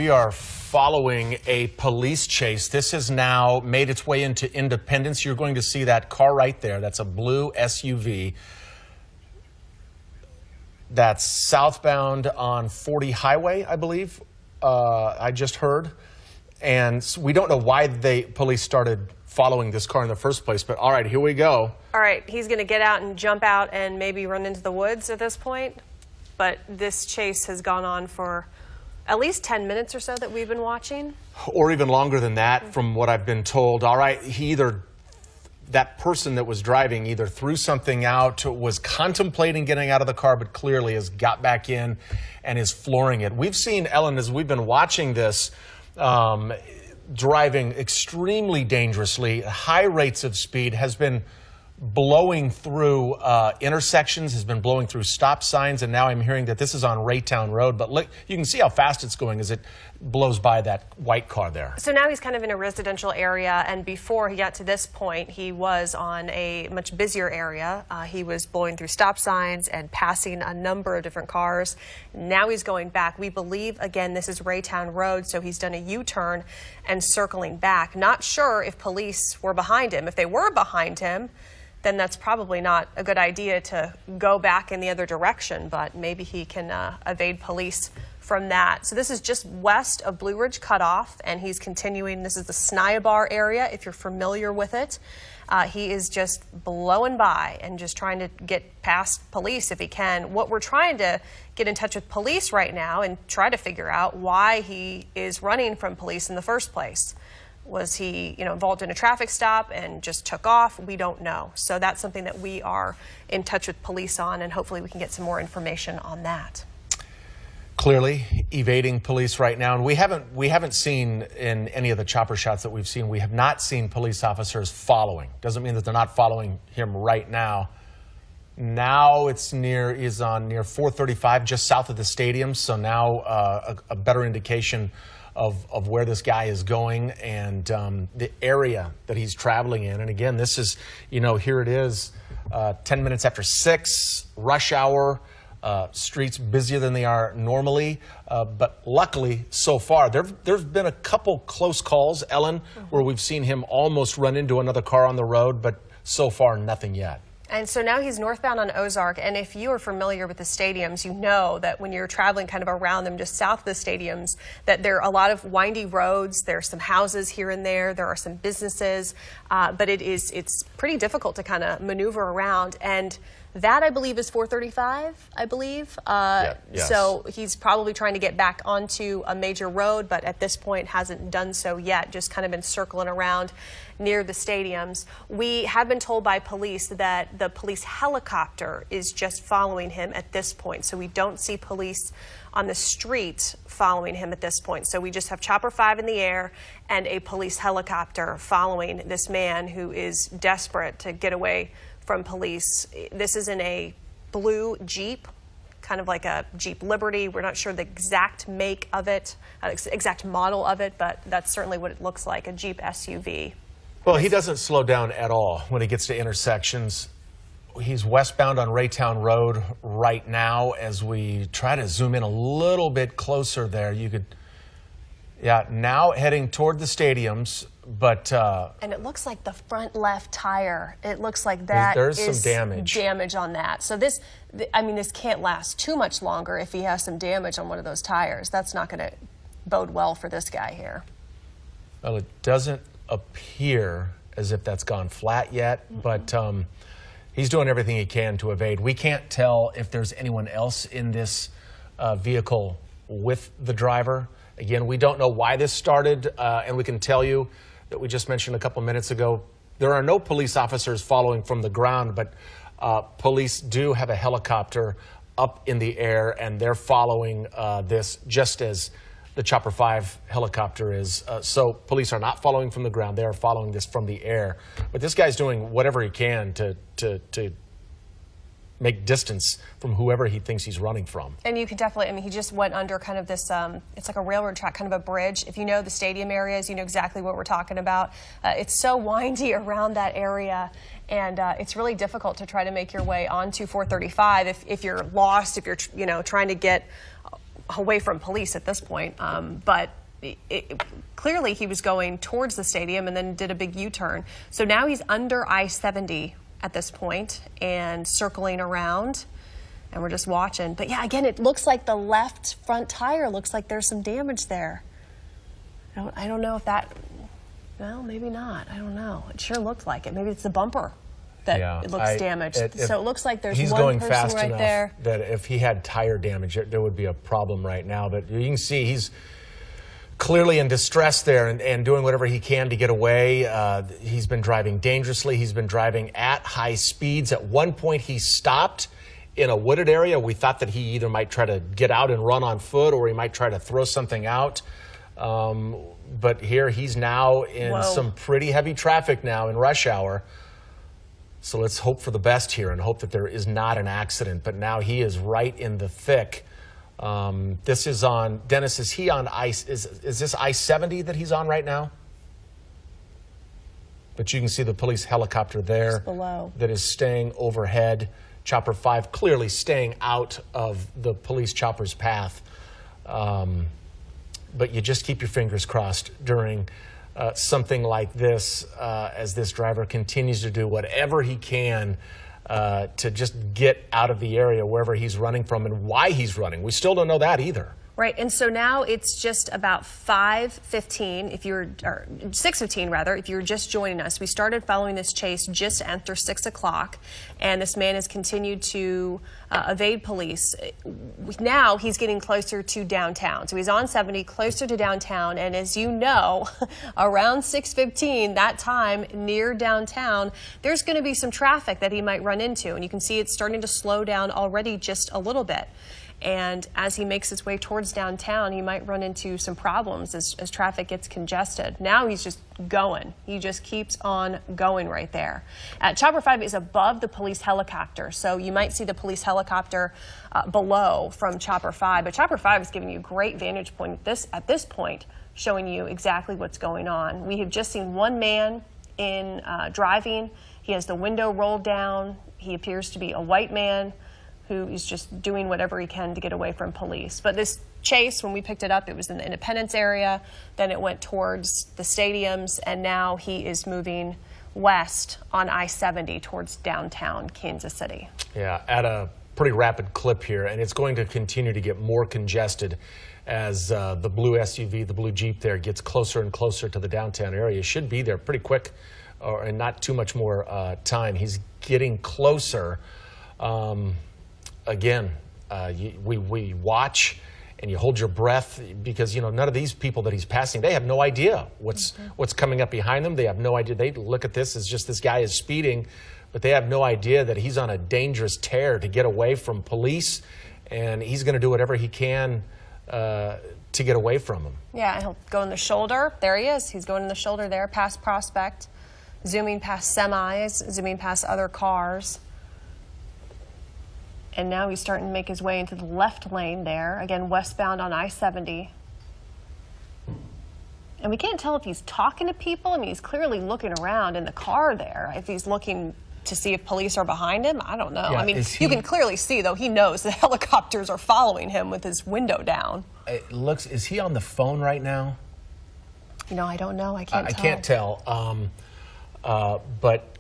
we are following a police chase. This has now made its way into Independence. You're going to see that car right there. That's a blue SUV. That's southbound on 40 Highway, I believe. I just heard. And we don't know why police started following this car in the first place, but all right, here we go. All right, he's going to get out and jump out and maybe run into the woods at this point. But this chase has gone on for at least 10 minutes or so that we've been watching. Or even longer than that, from what I've been told. All right, that person that was driving either threw something out, was contemplating getting out of the car, but clearly has got back in and is flooring it. We've seen, Ellen, as we've been watching this, driving extremely dangerously, high rates of speed, has been blowing through intersections, has been blowing through stop signs, and now I'm hearing that this is on Raytown Road. But look, you can see how fast it's going as it blows by that white car there. So now he's kind of in a residential area, and before he got to this point, he was on a much busier area. He was blowing through stop signs and passing a number of different cars. Now he's going back. We believe, again, this is Raytown Road, so he's done a U-turn and circling back. Not sure if police were behind him. If they were behind him, then that's probably not a good idea to go back in the other direction, but maybe he can evade police from that. So this is just west of Blue Ridge Cutoff, and he's continuing. This is the Snyabar area, if you're familiar with it. He is just blowing by and just trying to get past police if he can. What we're trying to get in touch with police right now and try to figure out why he is running from police in the first place. Was he, involved in a traffic stop and just took off? We don't know. So that's something that we are in touch with police on, and hopefully we can get some more information on that. Clearly evading police right now, and we haven't seen in any of the chopper shots that we've seen, we have not seen police officers following. Doesn't mean that they're not following him right now. Now it's near 435, just south of the stadium. So now a better indication of where this guy is going and the area that he's traveling in. And again, this is, here it is, 10 minutes after 6, rush hour, streets busier than they are normally. But luckily, so far, there's been a couple close calls, Ellen, where we've seen him almost run into another car on the road, but so far, nothing yet. And so now he's northbound on Ozark, and if you are familiar with the stadiums, you know that when you're traveling kind of around them just south of the stadiums, that there are a lot of windy roads, there's some houses here and there are some businesses, but it's pretty difficult to kind of maneuver around. And that, I believe, is 435, I believe. Yes. So he's probably trying to get back onto a major road, but at this point hasn't done so yet, just kind of been circling around near the stadiums. We have been told by police that the police helicopter is just following him at this point. So we don't see police on the street following him at this point. So we just have Chopper 5 in the air and a police helicopter following this man who is desperate to get away from police. This is in a blue Jeep, kind of like a Jeep Liberty. We're not sure the exact make of it, exact model of it, but that's certainly what it looks like, a Jeep SUV. Well, he doesn't slow down at all when he gets to intersections. He's westbound on Raytown Road right now. As we try to zoom in a little bit closer there, now heading toward the stadiums, but and it looks like the front left tire. It looks like there's some damage on that. So this can't last too much longer if he has some damage on one of those tires. That's not going to bode well for this guy here. Well, it doesn't appear as if that's gone flat yet, but he's doing everything he can to evade. We can't tell if there's anyone else in this vehicle with the driver. Again, we don't know why this started, and we can tell you that we just mentioned a couple minutes ago, there are no police officers following from the ground, but police do have a helicopter up in the air, and they're following this just as the Chopper 5 helicopter is. So police are not following from the ground. They are following this from the air. But this guy's doing whatever he can to make distance from whoever he thinks he's running from. And you can definitely, he just went under kind of this, it's like a railroad track, kind of a bridge. If you know the stadium areas, you know exactly what we're talking about. It's so windy around that area, and it's really difficult to try to make your way onto 435 if you're lost, if you're trying to get away from police at this point, but clearly he was going towards the stadium and then did a big U-turn. So now he's under I-70 at this point and circling around, and we're just watching. But yeah, again, it looks like the left front tire looks like there's some damage there. I don't know if that, well, maybe not. I don't know. It sure looked like it. Maybe it's the bumper that it looks damaged. So it looks like there's one person right there. That if he had tire damage, there would be a problem right now. But you can see he's clearly in distress there and doing whatever he can to get away. He's been driving dangerously. He's been driving at high speeds. At one point, he stopped in a wooded area. We thought that he either might try to get out and run on foot or he might try to throw something out. But here he's now in some pretty heavy traffic now in rush hour. So let's hope for the best here and hope that there is not an accident. But now he is right in the thick. This is on, Dennis, is he on is this I-70 that he's on right now? But you can see the police helicopter there below that is staying overhead. Chopper 5 clearly staying out of the police chopper's path. But you just keep your fingers crossed during something like this as this driver continues to do whatever he can to just get out of the area wherever he's running from and why he's running. We still don't know that either. Right, and so now it's just about 5:15, or 6:15 rather, if you're just joining us. We started following this chase just after 6 o'clock, and this man has continued to evade police. Now he's getting closer to downtown. So he's on 70, closer to downtown, and as you know, around 6:15, that time near downtown, there's going to be some traffic that he might run into, and you can see it's starting to slow down already just a little bit. And as he makes his way towards downtown, he might run into some problems as traffic gets congested. Now he's just going. He just keeps on going right there. Chopper 5 is above the police helicopter, so you might see the police helicopter below from Chopper 5. But Chopper 5 is giving you a great vantage point at this point, showing you exactly what's going on. We have just seen one man in driving. He has the window rolled down. He appears to be a white man who is just doing whatever he can to get away from police. But this chase, when we picked it up, it was in the Independence area, then it went towards the stadiums, and now he is moving west on I-70 towards downtown Kansas City. Yeah, at a pretty rapid clip here, and it's going to continue to get more congested as the blue SUV, the blue Jeep there, gets closer and closer to the downtown area. Should be there pretty quick, and not too much more time. He's getting closer. Again, we watch and you hold your breath because, you know, none of these people that he's passing, they have no idea what's coming up behind them. They have no idea. They look at this as just this guy is speeding, but they have no idea that he's on a dangerous tear to get away from police, and he's going to do whatever he can to get away from them. Yeah, he'll go in the shoulder. There he is. He's going in the shoulder there, past Prospect, zooming past semis, zooming past other cars. And now he's starting to make his way into the left lane there, again, westbound on I-70. And we can't tell if he's talking to people. I mean, he's clearly looking around in the car there. If he's looking to see if police are behind him, I don't know. Yeah, I mean, you can clearly see, though, he knows the helicopters are following him with his window down. It looks, is he on the phone right now? You know, I don't know. I can't tell. I can't tell. But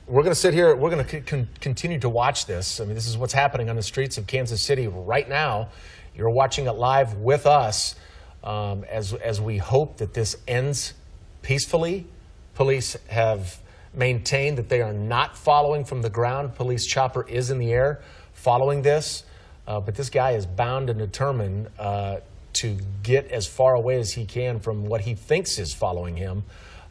we're going to sit here. We're going to continue to watch this. I mean, this is what's happening on the streets of Kansas City right now. You're watching it live with us as we hope that this ends peacefully. Police have maintained that they are not following from the ground. Police chopper is in the air following this. But this guy is bound and determined to get as far away as he can from what he thinks is following him.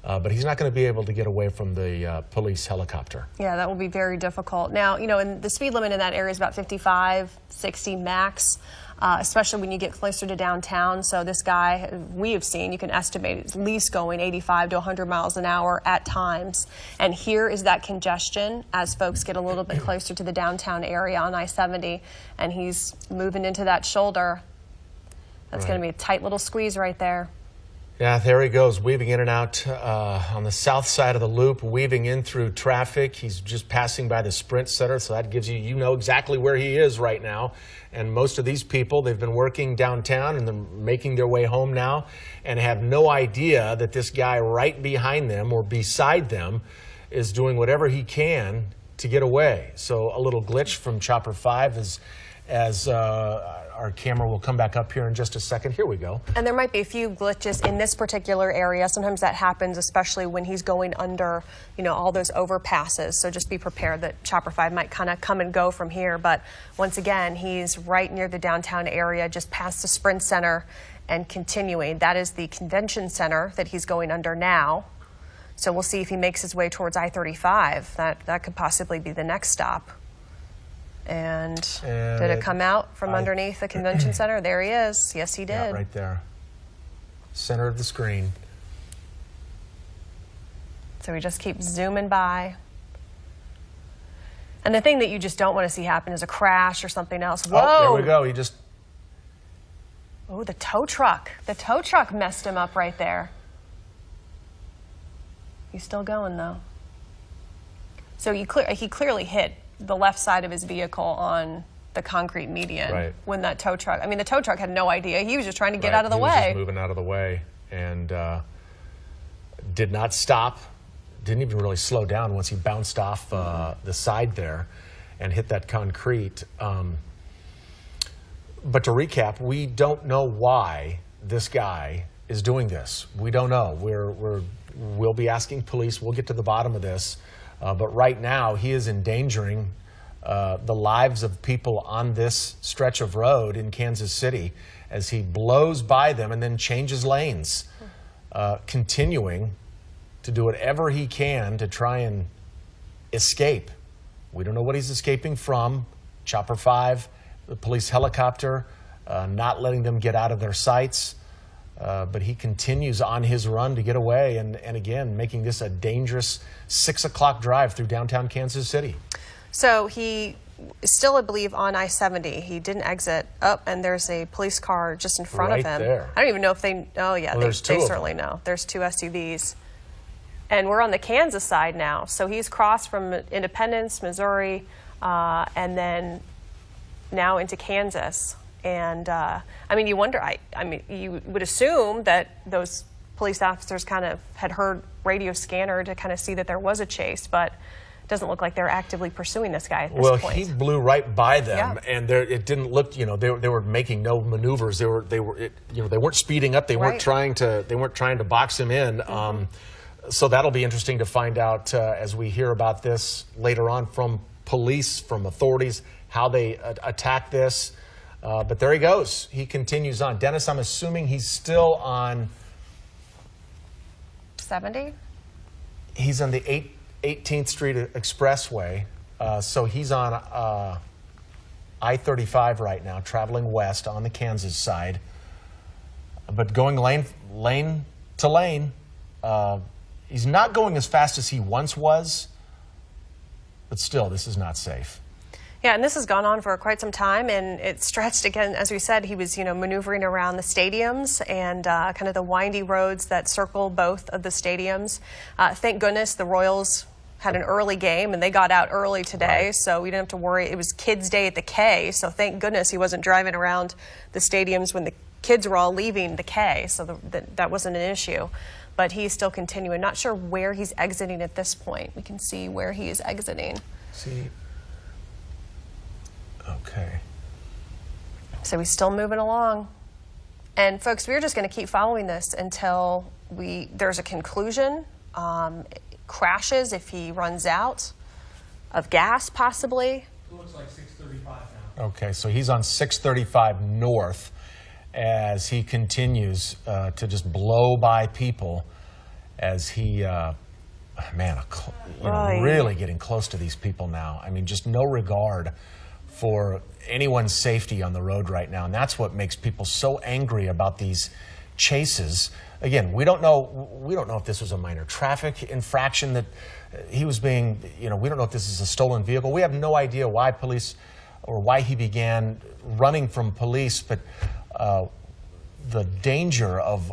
But he's not going to be able to get away from the police helicopter. Yeah, that will be very difficult. Now, you know, and the speed limit in that area is about 55, 60 max, especially when you get closer to downtown. So this guy, we have seen, you can estimate at least going 85 to 100 miles an hour at times. And here is that congestion as folks get a little bit closer to the downtown area on I-70, and he's moving into that shoulder. That's going to be a tight little squeeze right there. Yeah, there he goes, weaving in and out on the south side of the loop, weaving in through traffic. He's just passing by the Sprint Center, so that gives you know exactly where he is right now. And most of these people, they've been working downtown and they're making their way home now and have no idea that this guy right behind them or beside them is doing whatever he can to get away. So a little glitch from Chopper 5 as our camera will come back up here in just a second. Here we go. And there might be a few glitches in this particular area. Sometimes that happens, especially when he's going under, all those overpasses. So just be prepared that Chopper 5 might kind of come and go from here. But once again, he's right near the downtown area, just past the Sprint Center and continuing. That is the convention center that he's going under now. So we'll see if he makes his way towards I-35. That could possibly be the next stop. And did it come out from underneath the convention center? There he is. Yes, he did. Yeah, right there. Center of the screen. So we just keep zooming by. And the thing that you just don't want to see happen is a crash or something else. Whoa! Oh, there we go. He just... Oh, the tow truck. The tow truck messed him up right there. He's still going, though. So he clearly hit the left side of his vehicle on the concrete median when that tow truck, the tow truck had no idea. He was just trying to get out of the way. He was just moving out of the way and did not stop, didn't even really slow down once he bounced off the side there and hit that concrete. But to recap, we don't know why this guy is doing this. We don't know. We'll be asking police. We'll get to the bottom of this. But right now, he is endangering the lives of people on this stretch of road in Kansas City as he blows by them and then changes lanes, continuing to do whatever he can to try and escape. We don't know what he's escaping from. Chopper 5, the police helicopter, not letting them get out of their sights. But he continues on his run to get away and again, making this a dangerous 6 o'clock drive through downtown Kansas City. So he is still, I believe, on I-70. He didn't exit up, and there's a police car just in front of him. There. I don't even know if they, oh yeah, well, they certainly know. There's two SUVs. And we're on the Kansas side now. So he's crossed from Independence, Missouri, and then now into Kansas. And you wonder, you would assume that those police officers kind of had heard radio scanner to kind of see that there was a chase, but it doesn't look like they're actively pursuing this guy at this point. Well, he blew right by them, and it didn't look, they were making no maneuvers. They weren't speeding up. They weren't trying to box him in. So that'll be interesting to find out as we hear about this later on from police, from authorities, how they attack this. But there he goes. He continues on. Dennis, I'm assuming he's still on 70? He's on the 18th Street Expressway. So he's on I-35 right now, traveling west on the Kansas side. But going lane to lane. He's not going as fast as he once was. But still, this is not safe. Yeah, and this has gone on for quite some time, and it stretched again. As we said, he was, maneuvering around the stadiums and kind of the windy roads that circle both of the stadiums. Thank goodness the Royals had an early game, and they got out early today, so we didn't have to worry. It was Kids Day at the K, so thank goodness he wasn't driving around the stadiums when the kids were all leaving the K, so that wasn't an issue. But he's still continuing. Not sure where he's exiting at this point. We can see where he is exiting. See. Okay. So he's still moving along. And folks, we're just going to keep following this until there's a conclusion. Crashes if he runs out of gas, possibly. It looks like 635 now. Okay, so he's on 635 north as he continues to just blow by people as he, really getting close to these people now. Just no regard for anyone's safety on the road right now. And that's what makes people so angry about these chases. Again, we don't know if this was a minor traffic infraction that he was being, we don't know if this is a stolen vehicle. We have no idea why police or why he began running from police, but the danger of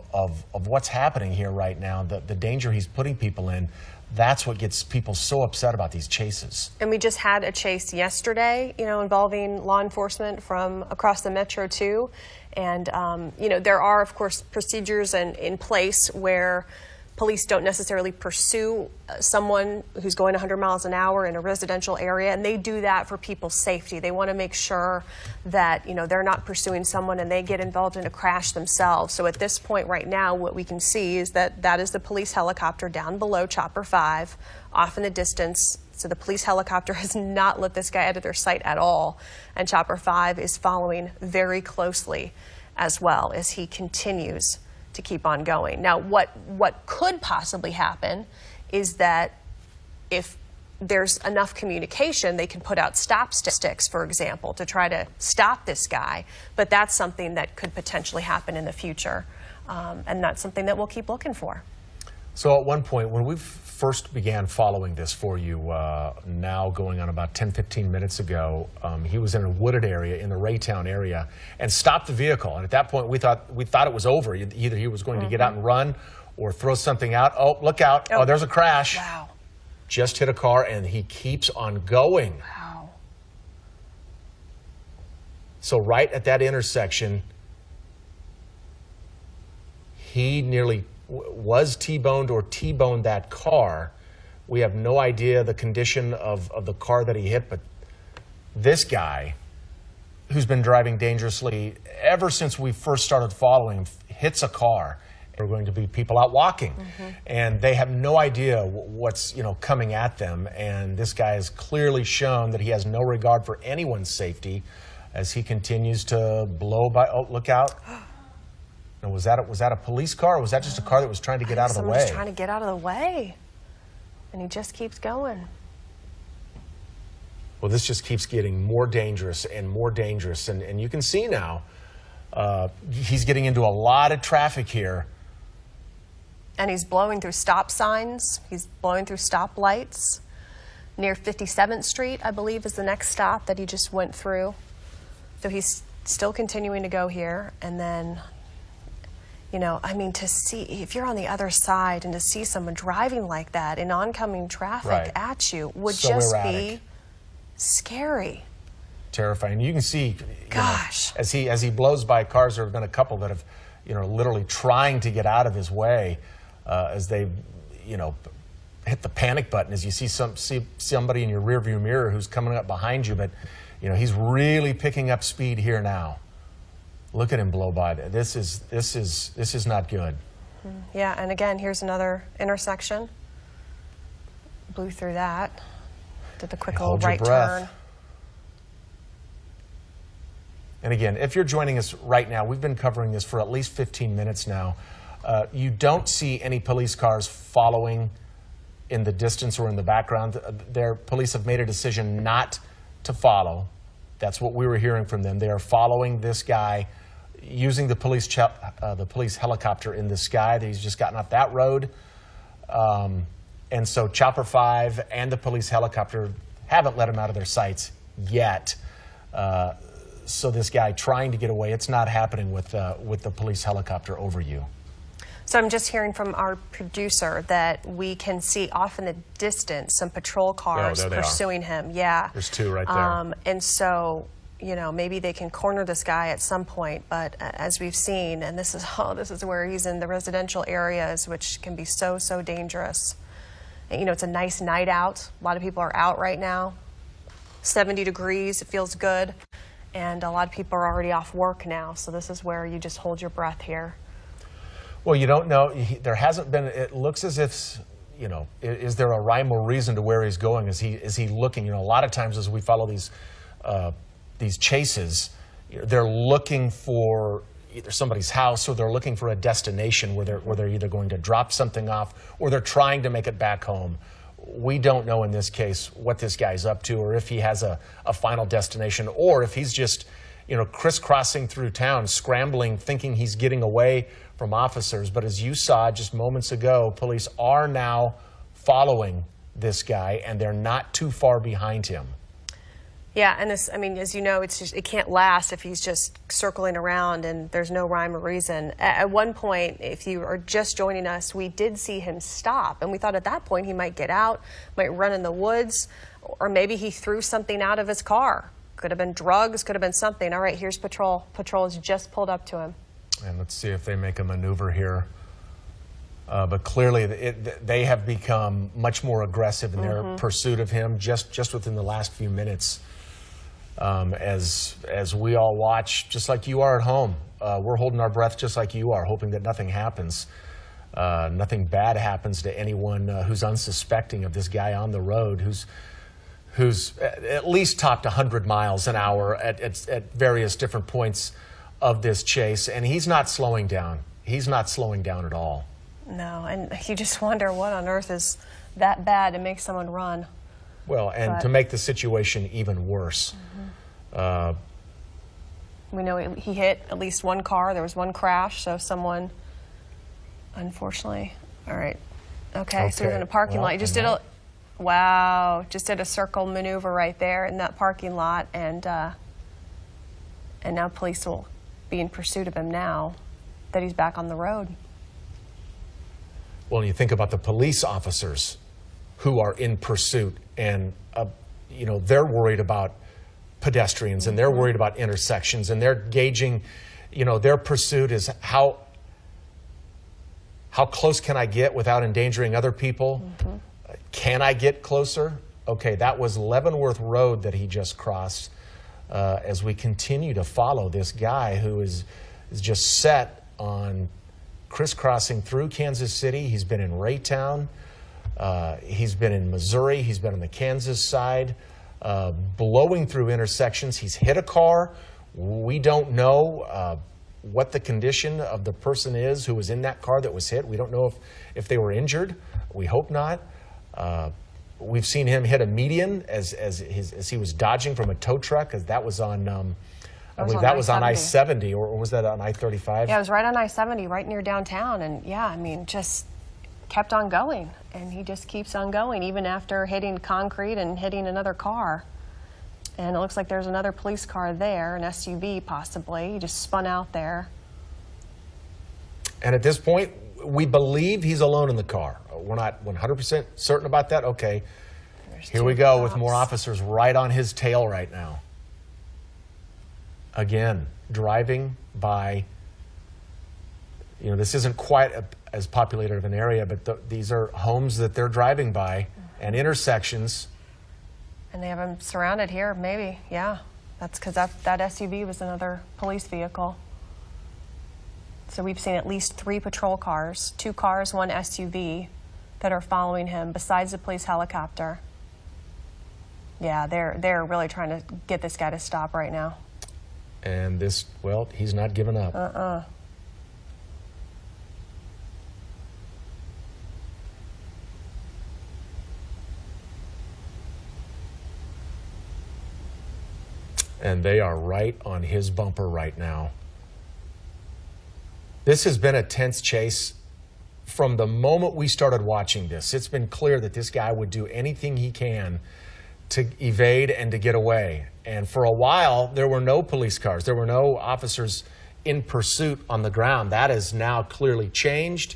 what's happening here right now, the danger he's putting people in, that's what gets people so upset about these chases. And we just had a chase yesterday, involving law enforcement from across the metro too. And, there are, of course, procedures in place where police don't necessarily pursue someone who's going 100 miles an hour in a residential area, and they do that for people's safety. They want to make sure that, they're not pursuing someone and they get involved in a crash themselves. So at this point right now, what we can see is that is the police helicopter down below Chopper 5, off in the distance. So the police helicopter has not let this guy out of their sight at all. And Chopper 5 is following very closely as well as he continues to keep on going. Now, what could possibly happen is that if there's enough communication, they can put out stop sticks, for example, to try to stop this guy. But that's something that could potentially happen in the future. And that's something that we'll keep looking for. So at one point, when we first began following this for you, now going on about 10, 15 minutes ago, he was in a wooded area in the Raytown area and stopped the vehicle. And at that point, we thought it was over. Either he was going to get out and run or throw something out. Oh, look out. Oh, there's a crash. Wow. Just hit a car, and he keeps on going. Wow. So right at that intersection, he nearly was T-boned or T-boned that car. We have no idea the condition of the car that he hit, but this guy, who's been driving dangerously ever since we first started following him, hits a car. There are going to be people out walking, and they have no idea what's coming at them. And this guy has clearly shown that he has no regard for anyone's safety as he continues to blow by. Oh, look out! And was that a police car, or was that just a car that was trying to get out of the way? Someone's trying to get out of the way, and he just keeps going. Well, this just keeps getting more dangerous and more dangerous, and you can see now he's getting into a lot of traffic here. And he's blowing through stop signs. He's blowing through stop lights. Near 57th Street, I believe, is the next stop that he just went through. So he's still continuing to go here, and then to see, if you're on the other side and to see someone driving like that in oncoming traffic at you would so just erratic. be scary. Terrifying. You can see, Gosh. as he blows by cars, there have been a couple that have, literally trying to get out of his way as they, hit the panic button as you see somebody in your rearview mirror who's coming up behind you. But, he's really picking up speed here now. Look at him blow by. This is not good. Yeah, and again, here's another intersection. Blew through that. Did the quick little right turn. And again, if you're joining us right now, we've been covering this for at least 15 minutes now. You don't see any police cars following in the distance or in the background. Their police have made a decision not to follow. That's what we were hearing from them. They are following this guy using the police helicopter in the sky. He's just gotten off that road. And so Chopper 5 and the police helicopter haven't let him out of their sights yet. So this guy trying to get away, it's not happening with the police helicopter over you. So I'm just hearing from our producer that we can see off in the distance some patrol cars pursuing him. Yeah. There's two right there. And so, maybe they can corner this guy at some point. But as we've seen, and this is where he's in the residential areas, which can be so dangerous. And, it's a nice night out. A lot of people are out right now. 70 degrees, it feels good. And a lot of people are already off work now. So this is where you just hold your breath here. Well, you don't know. There hasn't been. It looks as if, is there a rhyme or reason to where he's going? Is he looking? A lot of times as we follow these chases, they're looking for either somebody's house or they're looking for a destination where they're either going to drop something off or they're trying to make it back home. We don't know in this case what this guy's up to, or if he has a final destination, or if he's just crisscrossing through town, scrambling, thinking he's getting away from officers. But as you saw just moments ago, police are now following this guy, and they're not too far behind him. Yeah, and this, I mean, as you know, it can't last if he's just circling around and there's no rhyme or reason. At one point, if you are just joining us, we did see him stop, and we thought at that point he might get out, might run in the woods, or maybe he threw something out of his car. Could have been drugs, could have been something. All right, here's patrol. Patrol has just pulled up to him. And let's see if they make a maneuver here. But clearly, they have become much more aggressive in their pursuit of him just within the last few minutes. As we all watch, just like you are at home, we're holding our breath just like you are, hoping that nothing happens. Nothing bad happens to anyone who's unsuspecting of this guy on the road who's at least topped 100 miles an hour at various different points of this chase, and he's not slowing down. He's not slowing down at all. No, and you just wonder what on earth is that bad to make someone run. Well, and to make the situation even worse. We know he hit at least one car. There was one crash, so someone, unfortunately. All right. Okay, so he's in a parking lot. He just did just did a circle maneuver right there in that parking lot, and now police will be in pursuit of him now that he's back on the road. Well, you think about the police officers who are in pursuit, and you know, they're worried about pedestrians, and they're worried about intersections, and they're gauging, you know, their pursuit is how close can I get without endangering other people? Can I get closer? Okay, that was Leavenworth Road that he just crossed. As we continue to follow this guy who is just set on crisscrossing through Kansas City. He's been in Raytown. He's been in Missouri. He's been on the Kansas side, blowing through intersections. He's hit a car. We don't know what the condition of the person is who was in that car that was hit. We don't know if they were injured. We hope not. We've seen him hit a median as he was dodging from a tow truck, as that was on I believe that was on I-70, or was that on I-35? Yeah, it was right on I-70, right near downtown. And yeah, I mean, just kept on going. And he just keeps on going, even after hitting concrete and hitting another car. And it looks like there's another police car there, an SUV possibly. He just spun out there. And at this point, we believe he's alone in the car. We're not 100% certain about that. Okay, here we go with more officers right on his tail right now. Again, driving by, you know, this isn't quite as populated of an area, but these are homes that they're driving by and intersections. And they have him surrounded here, maybe, yeah. That's because that SUV was another police vehicle. So we've seen at least 3 patrol cars, 2 cars, 1 SUV that are following him besides the police helicopter. Yeah, they're really trying to get this guy to stop right now. And this, well, he's not giving up. And they are right on his bumper right now. This has been a tense chase from the moment we started watching this. It's been clear that this guy would do anything he can to evade and to get away. And for a while, there were no police cars. There were no officers in pursuit on the ground. That has now clearly changed.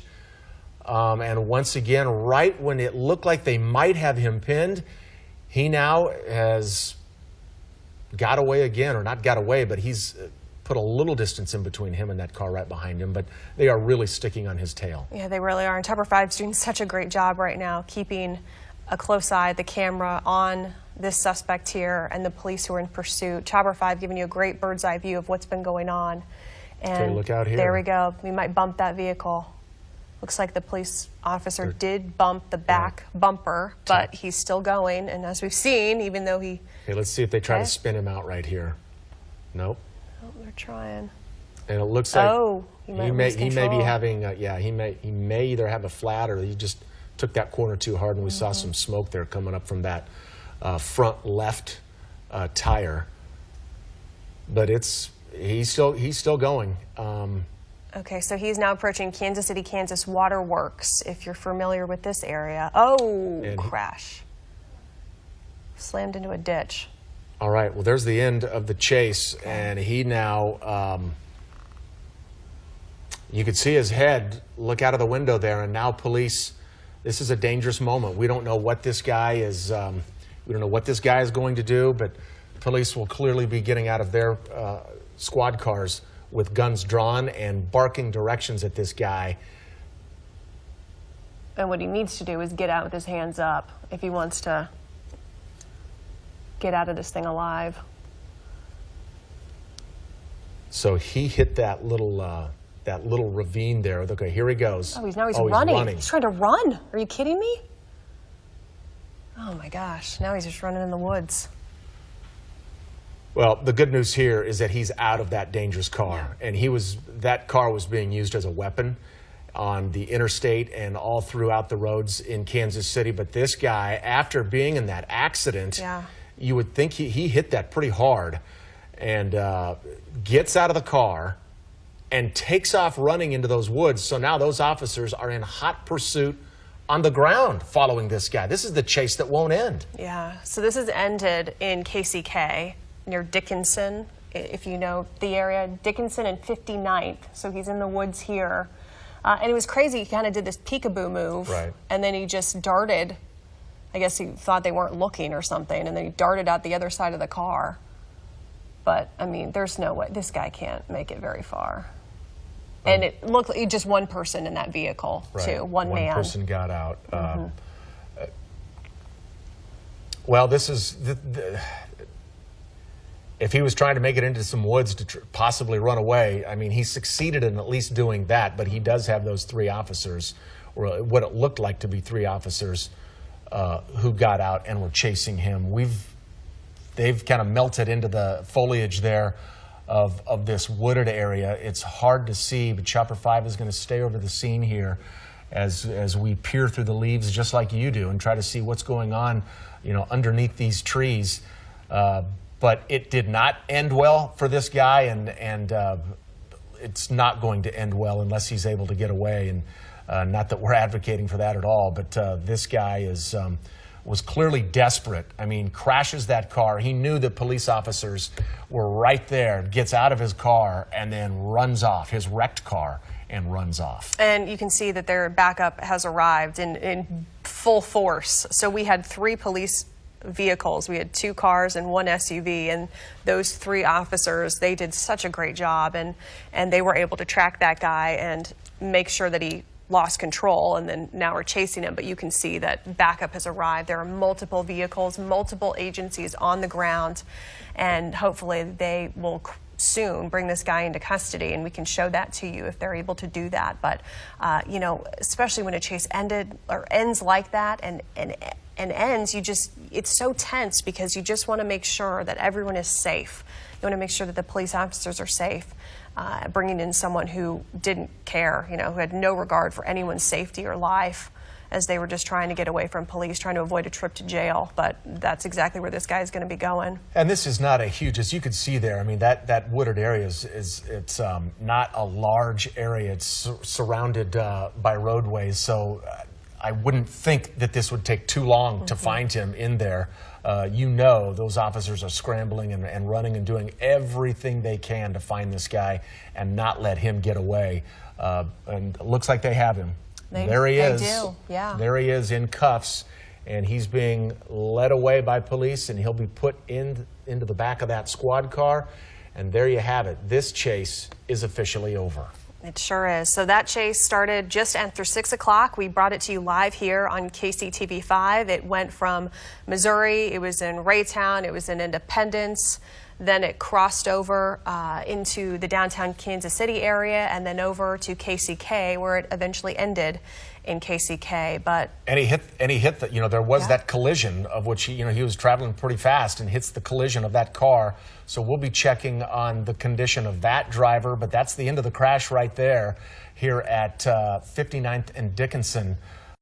And once again, right when it looked like they might have him pinned, he now has got away again, or not got away, but he's put a little distance in between him and that car right behind him. But they are really sticking on his tail. Yeah, they really are. And Chopper 5's doing such a great job right now, keeping a close eye, the camera on this suspect here and the police who are in pursuit. Chopper 5 giving you a great bird's eye view of what's been going on. And okay, look out here. There we go. We might bump that vehicle. Looks like the police officer did bump the back bumper, but he's still going. And as we've seen, even though he... Okay, let's see if they try to spin him out right here. Nope. Oh, they're trying. And it looks like he may be having, he may either have a flat, or he just took that corner too hard, and we saw some smoke there coming up from that front left tire. But he's still going. Okay, so he's now approaching Kansas City, Kansas Waterworks, if you're familiar with this area. Oh, crash. Slammed into a ditch. All right, well, there's the end of the chase, and he now, you could see his head look out of the window there, and now police, this is a dangerous moment. We don't know what this guy is, we don't know what this guy is going to do, but police will clearly be getting out of their squad cars with guns drawn and barking directions at this guy. And what he needs to do is get out with his hands up if he wants to get out of this thing alive. So he hit that little ravine there. Okay, here he goes. Oh, he's running. He's trying to run. Are you kidding me? Oh my gosh, now he's just running in the woods. Well, the good news here is that he's out of that dangerous car, and that car was being used as a weapon on the interstate and all throughout the roads in Kansas City. But this guy, after being in that accident, you would think he hit that pretty hard, and gets out of the car and takes off running into those woods. So now those officers are in hot pursuit on the ground following this guy. This is the chase that won't end. Yeah, so this has ended in KCK near Dickinson, if you know the area, Dickinson and 59th. So he's in the woods here. And it was crazy. He kind of did this peekaboo move. Right. And then he just darted. I guess he thought they weren't looking or something. And then he darted out the other side of the car. But, I mean, there's no way. This guy can't make it very far. And it looked like just one person in that vehicle, too. One man. One person got out. Well, this is... If he was trying to make it into some woods to possibly run away, I mean, he succeeded in at least doing that, but he does have those three officers, or what it looked like to be three officers, who got out and were chasing him. They've kind of melted into the foliage there of this wooded area. It's hard to see, but Chopper 5 is going to stay over the scene here as we peer through the leaves just like you do and try to see what's going on, underneath these trees. But it did not end well for this guy, and it's not going to end well unless he's able to get away. And not that we're advocating for that at all, but this guy was clearly desperate. I mean, crashes that car. He knew that police officers were right there, gets out of his car, and then runs off, his wrecked car, and runs off. And you can see that their backup has arrived in full force. So we had 3 police vehicles. We had 2 cars and 1 SUV, and those 3 officers, they did such a great job, and they were able to track that guy and make sure that he lost control, and then now we're chasing him. But you can see that backup has arrived. There are multiple vehicles, multiple agencies on the ground, and hopefully they will soon bring this guy into custody, and we can show that to you if they're able to do that. But especially when a chase ends like that and ends, it's so tense because you just want to make sure that everyone is safe. You want to make sure that the police officers are safe. Bringing in someone who didn't care, who had no regard for anyone's safety or life, as they were just trying to get away from police, trying to avoid a trip to jail. But that's exactly where this guy is going to be going. And this is not a huge, as you can see there, I mean, that wooded area it's not a large area. It's surrounded by roadways, so I wouldn't think that this would take too long to find him in there. Those officers are scrambling and running and doing everything they can to find this guy and not let him get away. And it looks like they have him. There he is. They do, yeah. There he is in cuffs, and he's being led away by police, and he'll be put into the back of that squad car. And there you have it. This chase is officially over. It sure is. So that chase started just after 6 o'clock. We brought it to you live here on KCTV5. It went from Missouri, it was in Raytown, it was in Independence, then it crossed over into the downtown Kansas City area, and then over to KCK, where it eventually ended in KCK. And he hit the, there was that collision of which he was traveling pretty fast and hits the collision of that car. So we'll be checking on the condition of that driver, but that's the end of the crash right there here at 59th and Dickinson.